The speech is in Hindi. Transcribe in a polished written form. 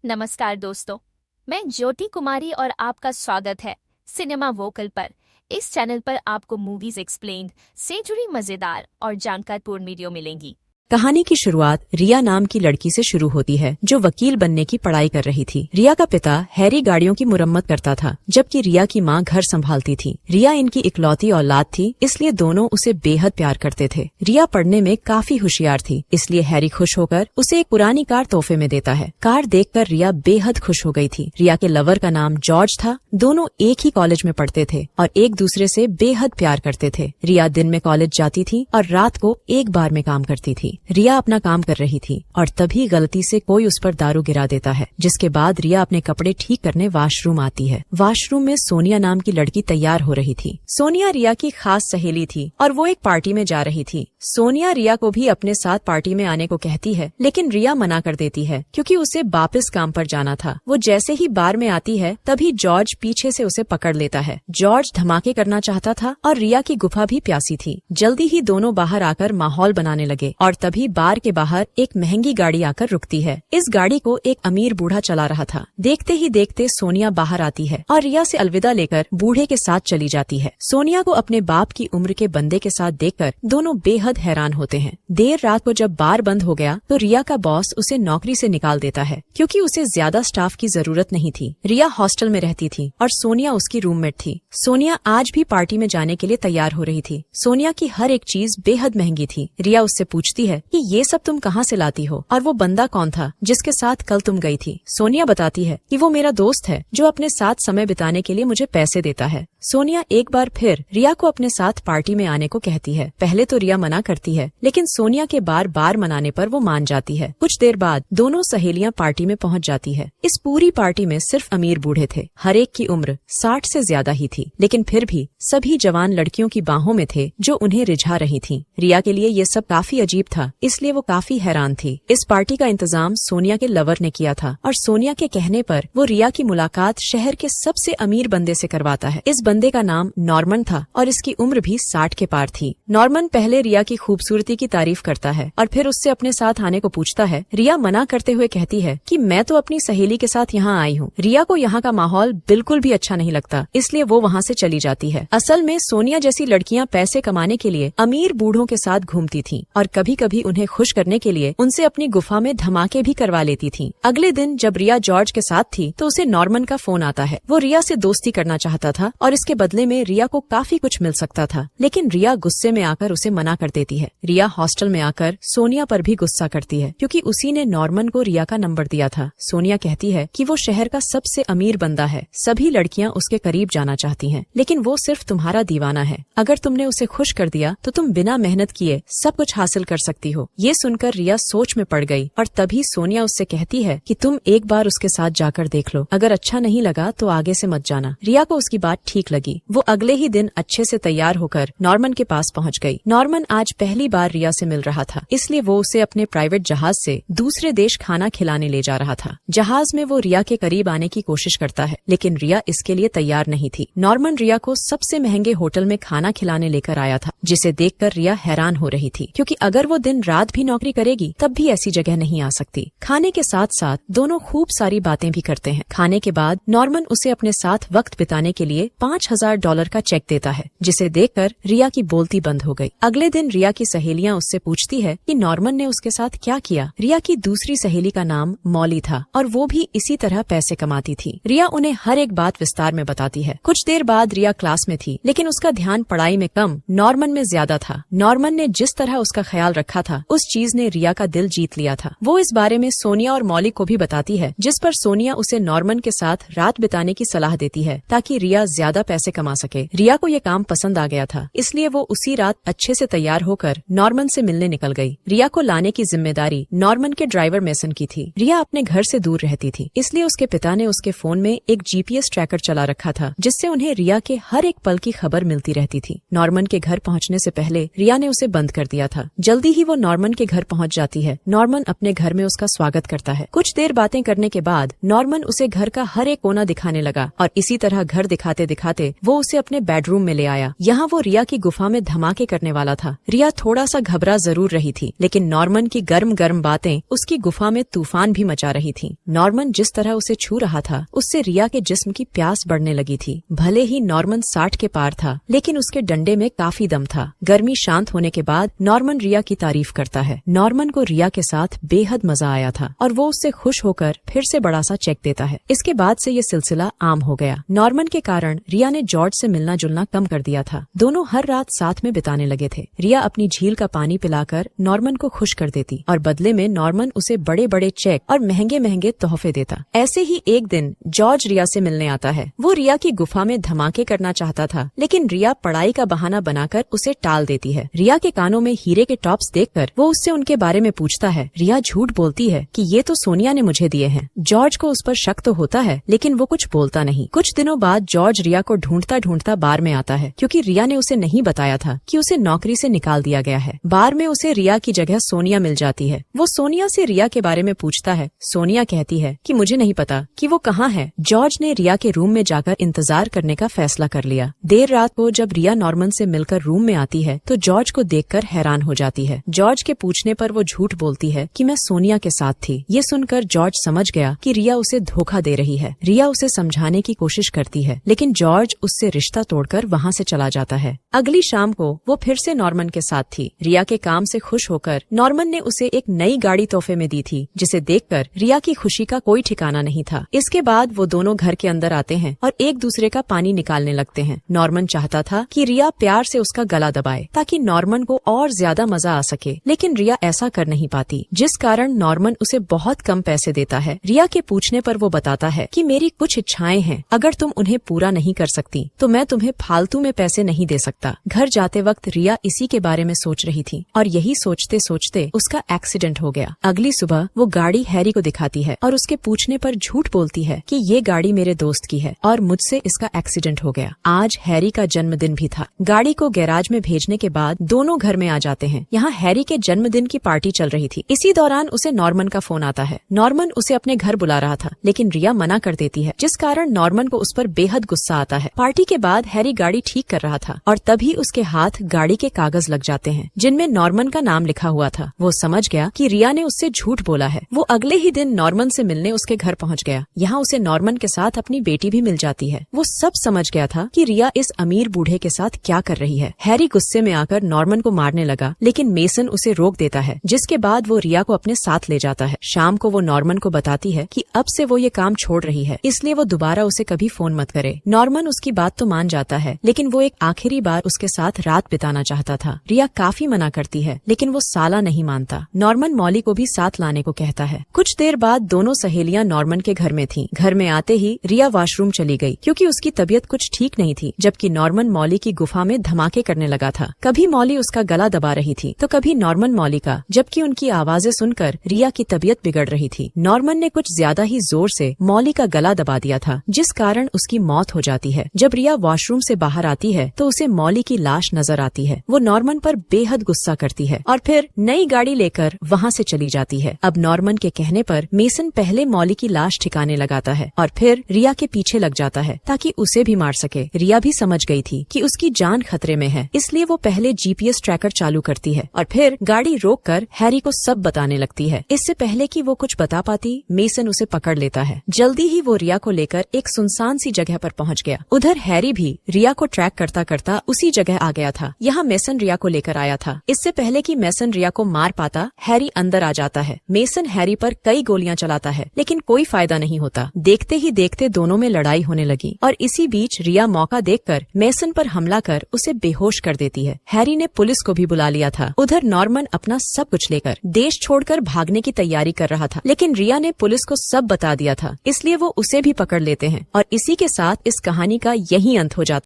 नमस्कार दोस्तों, मैं ज्योति कुमारी और आपका स्वागत है सिनेमा वोकल पर। इस चैनल पर आपको मूवीज एक्सप्लेन्ड से जुड़ी मजेदार और जानकारपूर्ण वीडियो मिलेंगी। कहानी की शुरुआत रिया नाम की लड़की से शुरू होती है जो वकील बनने की पढ़ाई कर रही थी। रिया का पिता हैरी गाड़ियों की मुरम्मत करता था, जबकि रिया की माँ घर संभालती थी। रिया इनकी इकलौती औलाद थी, इसलिए दोनों उसे बेहद प्यार करते थे। रिया पढ़ने में काफी होशियार थी, इसलिए हैरी खुश होकर उसे एक पुरानी कार तोहफे में देता है। कार देखकर रिया बेहद खुश हो गई थी। रिया के लवर का नाम जॉर्ज था। दोनों एक ही कॉलेज में पढ़ते थे और एक दूसरे से बेहद प्यार करते थे। रिया दिन में कॉलेज जाती थी और रात को एक बार में काम करती थी। रिया अपना काम कर रही थी और तभी गलती से कोई उस पर दारू गिरा देता है, जिसके बाद रिया अपने कपड़े ठीक करने वॉशरूम आती है। वॉशरूम में सोनिया नाम की लड़की तैयार हो रही थी। सोनिया रिया की खास सहेली थी और वो एक पार्टी में जा रही थी। सोनिया रिया को भी अपने साथ पार्टी में आने को कहती है, लेकिन रिया मना कर देती है क्योंकि उसे वापस काम पर जाना था। वो जैसे ही बार में आती है तभी जॉर्ज पीछे से उसे पकड़ लेता है। जॉर्ज धमाके करना चाहता था और रिया की गुफा भी प्यासी थी। जल्दी ही दोनों बाहर आकर माहौल बनाने लगे और तभी बार के बाहर एक महंगी गाड़ी आकर रुकती है। इस गाड़ी को एक अमीर बूढ़ा चला रहा था। देखते ही देखते सोनिया बाहर आती है और रिया से अलविदा लेकर बूढ़े के साथ चली जाती है। सोनिया को अपने बाप की उम्र के बंदे के साथ देखकर दोनों बेहद हैरान होते हैं। देर रात को जब बार बंद हो गया तो रिया का बॉस उसे नौकरी से निकाल देता है क्योंकि उसे ज्यादा स्टाफ की जरूरत नहीं थी। रिया हॉस्टल में रहती थी और सोनिया उसकी रूममेट थी। सोनिया आज भी पार्टी में जाने के लिए तैयार हो रही थी। सोनिया की हर एक चीज बेहद महंगी थी। रिया उससे पूछती है कि ये सब तुम कहाँ से लाती हो और वो बंदा कौन था जिसके साथ कल तुम गई थी। सोनिया बताती है कि वो मेरा दोस्त है जो अपने साथ समय बिताने के लिए मुझे पैसे देता है। सोनिया एक बार फिर रिया को अपने साथ पार्टी में आने को कहती है। पहले तो रिया मना करती है, लेकिन सोनिया के बार बार मनाने पर वो मान जाती है। कुछ देर बाद दोनों सहेलियां पार्टी में पहुंच जाती है। इस पूरी पार्टी में सिर्फ अमीर बूढ़े थे। हर एक की उम्र 60 से ज्यादा ही थी, लेकिन फिर भी सभी जवान लड़कियों की बाहों में थे जो उन्हें रिझा रही थी। रिया के लिए ये सब काफी अजीब था, इसलिए वो काफी हैरान थी। इस पार्टी का इंतजाम सोनिया के लवर ने किया था और सोनिया के कहने पर वो रिया की मुलाकात शहर के सबसे अमीर बंदे से करवाता है। इस बंदे का नाम नॉर्मन था और इसकी उम्र भी 60 के पार थी। नॉर्मन पहले रिया की खूबसूरती की तारीफ करता है और फिर उससे अपने साथ आने को पूछता है। रिया मना करते हुए कहती है कि मैं तो अपनी सहेली के साथ यहाँ आई हूँ। रिया को यहाँ का माहौल बिल्कुल भी अच्छा नहीं लगता, इसलिए वो वहाँ से चली जाती है। असल में सोनिया जैसी लड़कियाँ पैसे कमाने के लिए अमीर बूढ़ों के साथ घूमती थीं और कभी कभी उन्हें खुश करने के लिए उनसे अपनी गुफा में धमाके भी करवा लेती थीं। अगले दिन जब रिया जॉर्ज के साथ थी तो उसे नॉर्मन का फोन आता है। वो रिया से दोस्ती करना चाहता था और इसके बदले में रिया को काफी कुछ मिल सकता था, लेकिन रिया गुस्से में आकर उसे मना कर देती है। रिया हॉस्टल में आकर सोनिया पर भी गुस्सा करती है क्योंकि उसी ने नॉर्मन को रिया का नंबर दिया था। सोनिया कहती है कि वो शहर का सबसे अमीर बंदा है, सभी लड़कियां उसके करीब जाना चाहती हैं, लेकिन वो सिर्फ तुम्हारा दीवाना है। अगर तुमने उसे खुश कर दिया तो तुम बिना मेहनत किए सब कुछ हासिल कर सकती हो। ये सुनकर रिया सोच में पड़ गई और तभी सोनिया उससे कहती है कि तुम एक बार उसके साथ जाकर देख लो, अगर अच्छा नहीं लगा तो आगे से मत जाना। रिया को उसकी बात ठीक लगी। वो अगले ही दिन अच्छे से तैयार होकर नॉर्मन के पास पहुंच गई। नॉर्मन आज पहली बार रिया से मिल रहा था, इसलिए वो उसे अपने प्राइवेट जहाज से दूसरे देश खाना खिलाने ले जा रहा था। जहाज में वो रिया के करीब आने की कोशिश करता है, लेकिन रिया इसके लिए तैयार नहीं थी। नॉर्मन रिया को सबसे महंगे होटल में खाना खिलाने लेकर आया था, जिसे देखकर रिया हैरान हो रही थी क्योंकि अगर वो दिन रात भी नौकरी करेगी तब भी ऐसी जगह नहीं आ सकती। खाने के साथ साथ दोनों खूब सारी बातें भी करते हैं। खाने के बाद नॉर्मन उसे अपने साथ वक्त बिताने के लिए $5000 का चेक देता है, जिसे देखकर रिया की बोलती बंद हो गई। अगले दिन रिया की सहेलियां उससे पूछती है कि नॉर्मन ने उसके साथ क्या किया। रिया की दूसरी सहेली का नाम मॉली था और वो भी इसी तरह पैसे कमाती थी। रिया उन्हें हर एक बात विस्तार में बताती है। कुछ देर बाद रिया क्लास में थी, लेकिन उसका ध्यान पढ़ाई में कम नॉर्मन में ज्यादा था। नॉर्मन ने जिस तरह उसका ख्याल रखा था उस चीज ने रिया का दिल जीत लिया था। वो इस बारे में सोनिया और मॉली को भी बताती है, जिस पर सोनिया उसे नॉर्मन के साथ रात बिताने की सलाह देती है ताकि रिया ज्यादा पैसे कमा सके। रिया को ये काम पसंद आ गया था, इसलिए वो उसी रात अच्छे से तैयार होकर नॉर्मन से मिलने निकल गई। रिया को लाने की जिम्मेदारी नॉर्मन के ड्राइवर मेसन की थी। रिया अपने घर से दूर रहती थी, इसलिए उसके पिता ने उसके फोन में एक GPS ट्रैकर चला रखा था, जिससे उन्हें रिया के हर एक पल की खबर मिलती रहती थी। नॉर्मन के घर पहुंचने से पहले रिया ने उसे बंद कर दिया था। जल्दी ही वो नॉर्मन के घर पहुंच जाती है। नॉर्मन अपने घर में उसका स्वागत करता है। कुछ देर बातें करने के बाद नॉर्मन उसे घर का हर एक कोना दिखाने लगा और इसी तरह घर दिखाते दिखाते वो उसे अपने बेडरूम में ले आया। यहाँ वो रिया की गुफा में धमाके करने वाला था। रिया थोड़ा सा घबरा जरूर रही थी, लेकिन नॉर्मन की गर्म गर्म बातें उसकी गुफा में तूफान भी मचा रही थी। नॉर्मन जिस तरह उसे छू रहा था, उससे रिया के जिस्म की प्यास बढ़ने लगी थी। भले ही नॉर्मन 60 के पार था, लेकिन उसके डंडे में काफी दम था। गर्मी शांत होने के बाद नॉर्मन रिया की तारीफ करता है। नॉर्मन को रिया के साथ बेहद मजा आया था और वो उससे खुश होकर फिर से बड़ा सा चेक देता है। इसके बाद से ये सिलसिला आम हो गया। नॉर्मन के कारण रिया ने जॉर्ज से मिलना जुलना कम कर दिया था। दोनों हर रात साथ में बिताने लगे थे। रिया अपनी झील का पानी पिलाकर नॉर्मन को खुश कर देती और बदले में नॉर्मन उसे बड़े बड़े चेक और महंगे महंगे तोहफे देता। ऐसे ही एक दिन जॉर्ज रिया से मिलने आता है। वो रिया की गुफा में धमाके करना चाहता था, लेकिन रिया पढ़ाई का बहाना बनाकर उसे टाल देती है। रिया के कानों में हीरे के टॉप्स देखकर वो उससे उनके बारे में पूछता है। रिया झूठ बोलती है कि ये तो सोनिया ने मुझे दिए हैं। जॉर्ज को उस पर शक तो होता है, लेकिन वो कुछ बोलता नहीं। कुछ दिनों बाद जॉर्ज रिया को ढूंढता ढूंढता बार में आता है, क्योंकि रिया ने उसे नहीं बताया था कि उसे नौकरी से निकाल दिया गया है। बार में उसे रिया की जगह सोनिया मिल जाती है। वो सोनिया से रिया के बारे में पूछता है। सोनिया कहती है कि मुझे नहीं पता कि वो कहाँ है। जॉर्ज ने रिया के रूम में जाकर इंतजार करने का फैसला कर लिया। देर रात को जब रिया नॉर्मन से मिलकर रूम में आती है तो जॉर्ज को देखकर हैरान हो जाती है। जॉर्ज के पूछने पर वो झूठ बोलती है कि मैं सोनिया के साथ थी। ये सुनकर जॉर्ज समझ गया कि रिया उसे धोखा दे रही है। रिया उसे समझाने की कोशिश करती है, लेकिन जॉर्ज उससे रिश्ता तोड़कर वहाँ से चला जाता है। अगली शाम को वो फिर से नॉर्मन के साथ थी। रिया के काम से खुश होकर नॉर्मन ने उसे एक नई गाड़ी तोहफे में दी थी, जिसे देखकर रिया की खुशी का कोई ठिकाना नहीं था। इसके बाद वो दोनों घर के अंदर आते हैं और एक दूसरे का पानी निकालने लगते हैं। नॉर्मन चाहता था कि रिया प्यार से उसका गला दबाए ताकि नॉर्मन को और ज्यादा मजा आ सके, लेकिन रिया ऐसा कर नहीं पाती, जिस कारण नॉर्मन उसे बहुत कम पैसे देता है। रिया के पूछने पर वो बताता है कि मेरी कुछ इच्छाएं हैं, अगर तुम उन्हें पूरा नहीं कर सकती तो मैं तुम्हें फालतू में पैसे नहीं दे सकता। घर जाते वक्त रिया इसी के बारे में सोच रही थी और यही सोचते सोचते उसका एक्सीडेंट हो गया। अगली सुबह वो गाड़ी हैरी को दिखाती है और उसके पूछने पर झूठ बोलती है कि ये गाड़ी मेरे दोस्त की है और मुझसे इसका एक्सीडेंट हो गया। आज हैरी का जन्मदिन भी था। गाड़ी को गैराज में भेजने के बाद दोनों घर में आ जाते हैं। यहाँ हैरी के जन्मदिन की पार्टी चल रही थी। इसी दौरान उसे नॉर्मन का फोन आता है। नॉर्मन उसे अपने घर बुला रहा था, लेकिन रिया मना कर देती है, जिस कारण नॉर्मन को उस पर बेहद गुस्सा आता है। पार्टी के बाद हैरी गाड़ी ठीक कर रहा था और तभी उसके हाथ गाड़ी के कागज लग जाते हैं, जिनमें नॉर्मन का नाम लिखा हुआ था। वो समझ गया कि रिया ने उससे झूठ बोला है। वो अगले ही दिन नॉर्मन से मिलने उसके घर पहुँच गया। यहाँ उसे नॉर्मन के साथ अपनी बेटी भी मिल जाती है। वो सब समझ गया था कि रिया इस अमीर बूढ़े के साथ क्या कर रही है। हैरी गुस्से में आकर नॉर्मन को मारने लगा, लेकिन मेसन उसे रोक देता है, जिसके बाद वो रिया को अपने साथ ले जाता है। शाम को वो नॉर्मन को बताती है कि अब से वो ये काम छोड़ रही है, इसलिए वो दोबारा उसे कभी फोन मत करे। नॉर्मन उसकी बात तो मान जाता है, लेकिन वो एक आखिरी बार उसके साथ रात बिताना चाहता था। रिया काफी मना करती है, लेकिन वो साला नहीं मानता। नॉर्मन मॉली को भी साथ लाने को कहता है। कुछ देर बाद दोनों सहेलियां नॉर्मन के घर में थीं। घर में आते ही रिया वॉशरूम चली गई, क्योंकि उसकी तबीयत कुछ ठीक नहीं थी, जबकि नॉर्मन मॉली की गुफा में धमाके करने लगा था। कभी मॉली उसका गला दबा रही थी तो कभी नॉर्मन मॉली का, जबकि उनकी आवाजें सुनकर रिया की तबीयत बिगड़ रही थी। नॉर्मन ने कुछ ज्यादा ही जोर से मॉली का गला दबा दिया था, जिस कारण उसकी मौत हो जाती है। जब रिया वॉशरूम से बाहर आती है तो उसे मॉली की लाश नजर आती है। वो नॉर्मन पर बेहद गुस्सा करती है और फिर नई गाड़ी लेकर वहाँ से चली जाती है। अब नॉर्मन के कहने पर मेसन पहले मॉली की लाश ठिकाने लगाता है और फिर रिया के पीछे लग जाता है ताकि उसे भी मार सके। रिया भी समझ गई थी कि उसकी जान खतरे में है, इसलिए वो पहले जीपीएस ट्रैकर चालू करती है और फिर गाड़ी रोककर हैरी को सब बताने लगती है। इससे पहले कि वो कुछ बता पाती, मेसन उसे पकड़ लेता है। जल्दी ही वो रिया को लेकर एक सुनसान सी जगह पर पहुंच गया। उधर हैरी भी रिया को ट्रैक करता करता उसी जगह आ गया था। यहाँ मेसन रिया को लेकर आया था। इससे पहले कि मेसन रिया को मार पाता, हैरी अंदर आ जाता है। मेसन हैरी पर कई गोलियां चलाता है, लेकिन कोई फायदा नहीं होता। देखते ही देखते दोनों में लड़ाई होने लगी और इसी बीच रिया मौका देखकर मेसन पर हमला कर उसे बेहोश कर देती है। हैरी ने पुलिस को भी बुला लिया था। उधर नॉर्मन अपना सब कुछ लेकर देश छोड़कर भागने की तैयारी कर रहा था, लेकिन रिया ने पुलिस को सब बता दिया था, इसलिए वो उसे भी पकड़ लेते हैं और इसी के साथ इस कहानी का यही अंत हो जाता है।